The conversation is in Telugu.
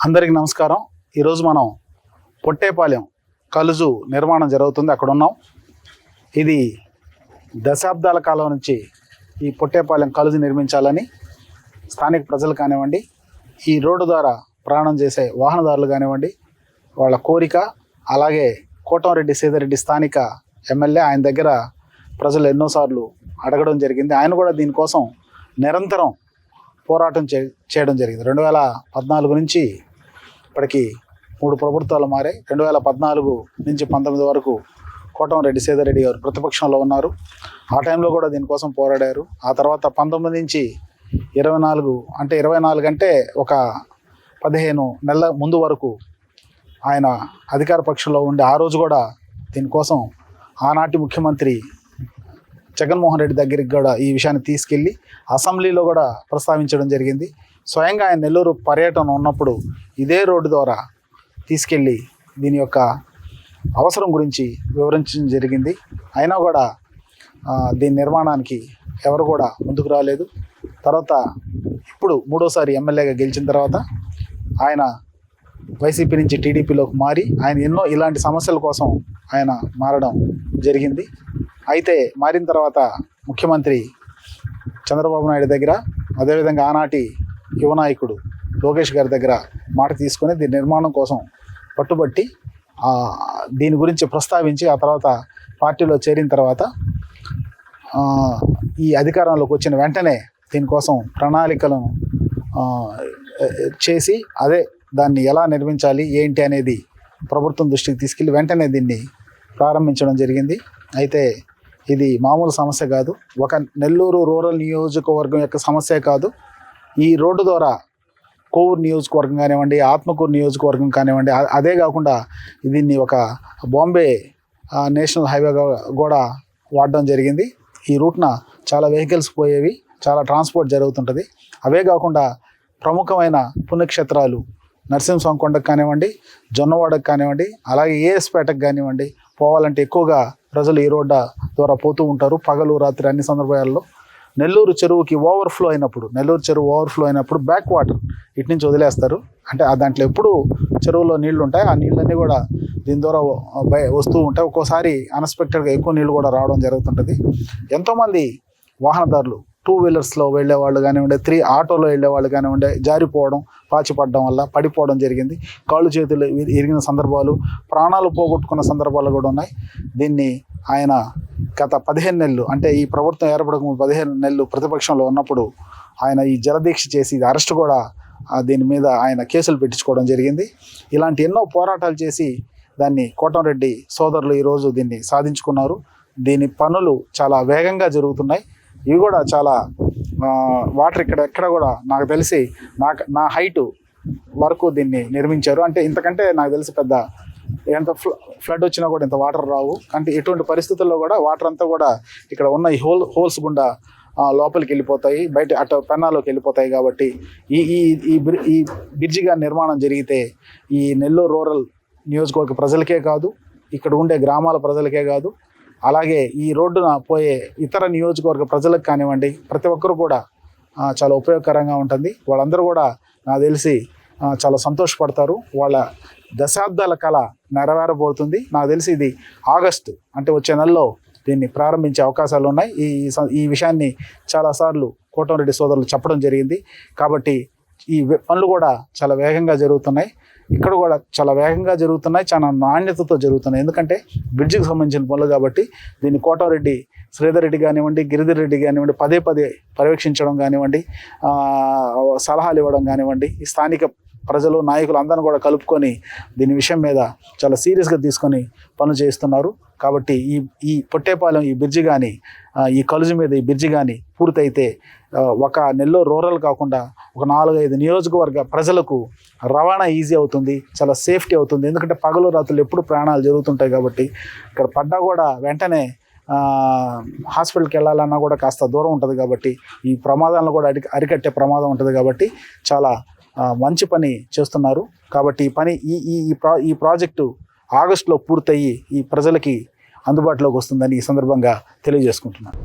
అందరికీ నమస్కారం. ఈరోజు మనం పొట్టేపాలెం కలుజు నిర్మాణం జరుగుతుంది, అక్కడ ఉన్నాం. ఇది దశాబ్దాల కాలం నుంచి ఈ పొట్టేపాలెం కలుజు నిర్మించాలని స్థానిక ప్రజలు కానివ్వండి, ఈ రోడ్డు ద్వారా ప్రయాణం చేసే వాహనదారులు కానివ్వండి, వాళ్ళ కోరిక. అలాగే కోటంరెడ్డి సీతారెడ్డి స్థానిక ఎమ్మెల్యే, ఆయన దగ్గర ప్రజలు ఎన్నోసార్లు అడగడం జరిగింది. ఆయన కూడా దీనికోసం నిరంతరం పోరాటం చేయడం జరిగింది. 2014 నుంచి ఇప్పటికి 3 ప్రభుత్వాలు మారాయి. 2014 నుంచి 19 వరకు కోటంరెడ్డి సీతారెడ్డి గారు ప్రతిపక్షంలో ఉన్నారు. ఆ టైంలో కూడా దీనికోసం పోరాడారు. ఆ తర్వాత 19 నుంచి 24 అంటే ఒక 15 నెలల ముందు వరకు ఆయన అధికార పక్షంలో ఉండి, ఆ రోజు కూడా దీనికోసం ఆనాటి ముఖ్యమంత్రి జగన్మోహన్ రెడ్డి దగ్గరికి కూడా ఈ విషయాన్ని తీసుకెళ్ళి అసెంబ్లీలో కూడా ప్రస్తావించడం జరిగింది. స్వయంగా ఆయన నెల్లూరు పర్యటన ఉన్నప్పుడు ఇదే రోడ్డు ద్వారా తీసుకెళ్ళి దీని యొక్క అవసరం గురించి వివరించడం జరిగింది. అయినా కూడా దీని నిర్మాణానికి ఎవరు కూడా ముందుకు రాలేదు. తర్వాత ఇప్పుడు 3వసారి ఎమ్మెల్యేగా గెలిచిన తర్వాత ఆయన వైసీపీ నుంచి టీడీపీలోకి మారి ఆయన ఎన్నో ఇలాంటి సమస్యల కోసం ఆయన మారడం జరిగింది. అయితే మారిన తర్వాత ముఖ్యమంత్రి చంద్రబాబు నాయుడు దగ్గర, అదేవిధంగా ఆనాటి యువ నాయకుడు లోకేష్ గారి దగ్గర మాట తీసుకొని దీని నిర్మాణం కోసం పట్టుబట్టి దీని గురించి ప్రస్తావించి, ఆ తర్వాత పార్టీలో చేరిన తర్వాత ఈ అధికారంలోకి వచ్చిన వెంటనే దీనికోసం ప్రణాళికలను చేసి దాన్ని ఎలా నిర్మించాలి ఏంటి అనేది ప్రభుత్వం దృష్టికి తీసుకెళ్ళి వెంటనే దీన్ని ప్రారంభించడం జరిగింది. అయితే ఇది మామూలు సమస్య కాదు, ఒక నెల్లూరు రూరల్ నియోజకవర్గం యొక్క సమస్య కాదు. ఈ రోడ్డు ద్వారా కోవూరు నియోజకవర్గం కానివ్వండి, ఆత్మకూరు నియోజకవర్గం కానివ్వండి, అదే కాకుండా దీన్ని ఒక బాంబే నేషనల్ హైవేగా కూడా వాడడం జరిగింది. ఈ రూట్న చాలా వెహికల్స్ పోయేవి, చాలా ట్రాన్స్పోర్ట్ జరుగుతుంటుంది. అవే కాకుండా ప్రముఖమైన పుణ్యక్షేత్రాలు నరసింహస్వామి కొండకు కానివ్వండి, జొన్నవాడకు కానివ్వండి, అలాగే ఏఎస్పేటకు కానివ్వండి పోవాలంటే ఎక్కువగా ప్రజలు ఈ రోడ్డు ద్వారా పోతూ ఉంటారు, పగలు రాత్రి అన్ని సందర్భాల్లో. నెల్లూరు చెరువు ఓవర్ఫ్లో అయినప్పుడు బ్యాక్ వాటర్ ఇటు నుంచి వదిలేస్తారు. అంటే దాంట్లో ఎప్పుడు చెరువులో నీళ్లు ఉంటాయి, ఆ నీళ్ళన్నీ కూడా దీని ద్వారా వస్తూ ఉంటాయి. ఒక్కోసారి అన్ఎక్స్పెక్టెడ్గా ఎక్కువ నీళ్ళు కూడా రావడం జరుగుతుంటుంది. ఎంతోమంది వాహనదారులు 2 వీలర్స్లో వెళ్ళేవాళ్ళు కానివ్వండి, ఆటోలో వెళ్ళేవాళ్ళు కానివ్వండి, జారిపోవడం, పాచిపడడం వల్ల పడిపోవడం జరిగింది. కాళ్ళు చేతులు ఇరిగిన సందర్భాలు, ప్రాణాలు పోగొట్టుకున్న సందర్భాలు కూడా ఉన్నాయి. దీన్ని ఆయన గత 15 నెలలు, అంటే ఈ ప్రభుత్వం ఏర్పడక 15 నెలలు ప్రతిపక్షంలో ఉన్నప్పుడు ఆయన ఈ జలదీక్ష చేసి అరెస్ట్ కూడా దీని మీద ఆయన కేసులు పెట్టించుకోవడం జరిగింది. ఇలాంటి ఎన్నో పోరాటాలు చేసి దాన్ని కోటంరెడ్డి సోదరులు ఈరోజు దీన్ని సాధించుకున్నారు. దీని పనులు చాలా వేగంగా జరుగుతున్నాయి. ఇవి కూడా చాలా వాటర్ ఎక్కడ కూడా నాకు తెలిసి నా హైటు వరకు దీన్ని నిర్మించారు. అంటే ఇంతకంటే నాకు తెలిసి పెద్ద ఎంత ఫ్లడ్ వచ్చినా కూడా ఇంత వాటర్ రావు. అంటే ఎటువంటి పరిస్థితుల్లో కూడా వాటర్ అంతా కూడా ఇక్కడ ఉన్న ఈ హోల్స్ గుండా లోపలికి వెళ్ళిపోతాయి, బయట అటు పెన్నాలోకి వెళ్ళిపోతాయి. కాబట్టి ఈ బ్రిడ్జిగా నిర్మాణం జరిగితే ఈ నెల్లూరు రూరల్ నియోజకవర్గ ప్రజలకే కాదు, ఇక్కడ ఉండే గ్రామాల ప్రజలకే కాదు, అలాగే ఈ రోడ్డున పోయే ఇతర నియోజకవర్గ ప్రజలకు కానివ్వండి, ప్రతి ఒక్కరు కూడా చాలా ఉపయోగకరంగా ఉంటుంది. వాళ్ళందరూ కూడా నాకు తెలిసి చాలా సంతోషపడతారు. వాళ్ళ దశాబ్దాల కళ నెరవేరబోతుంది. నాకు తెలిసి ఇది ఆగస్టు, అంటే వచ్చే నెలలో దీన్ని ప్రారంభించే అవకాశాలు ఉన్నాయి. ఈ విషయాన్ని చాలాసార్లు కోటంరెడ్డి సోదరులు చెప్పడం జరిగింది. కాబట్టి ఈ పనులు కూడా చాలా వేగంగా జరుగుతున్నాయి. ఇక్కడ కూడా చాలా వేగంగా జరుగుతున్నాయి, చాలా నాణ్యతతో జరుగుతున్నాయి. ఎందుకంటే బ్రిడ్జికి సంబంధించిన పనులు కాబట్టి దీన్ని కోటంరెడ్డి శ్రీధర్ రెడ్డి కానివ్వండి, గిరిధర్ రెడ్డి కానివ్వండి పదే పర్యవేక్షించడం కానివ్వండి, సలహాలు ఇవ్వడం కానివ్వండి, ఈ స్థానిక ప్రజలు నాయకులు అందరిని కూడా కలుపుకొని దీని విషయం మీద చాలా సీరియస్గా తీసుకొని పనులు చేస్తున్నారు. కాబట్టి ఈ పొట్టేపాలెం ఈ బ్రిడ్జి కానీ, ఈ కలుజు మీద ఈ బ్రిడ్జి కానీ పూర్తయితే ఒక నెల్లూరు రూరల్ కాకుండా ఒక 4-5 నియోజకవర్గ ప్రజలకు రవాణా ఈజీ అవుతుంది, చాలా సేఫ్టీ అవుతుంది. ఎందుకంటే పగలు రాత్రులు ఎప్పుడు ప్రయాణాలు జరుగుతుంటాయి. కాబట్టి ఇక్కడ పడ్డా కూడా వెంటనే హాస్పిటల్కి వెళ్ళాలన్నా కూడా కాస్త దూరం ఉంటుంది. కాబట్టి ఈ ప్రమాదాలను కూడా అరికట్టే ప్రమాదం ఉంటుంది. కాబట్టి చాలా మంచి పని చేస్తున్నారు. కాబట్టి ఈ పని ఈ ప్రాజెక్టు ఆగస్టులో పూర్తయ్యి ఈ ప్రజలకి అందుబాటులోకి వస్తుందని ఈ సందర్భంగా తెలియజేసుకుంటున్నాను.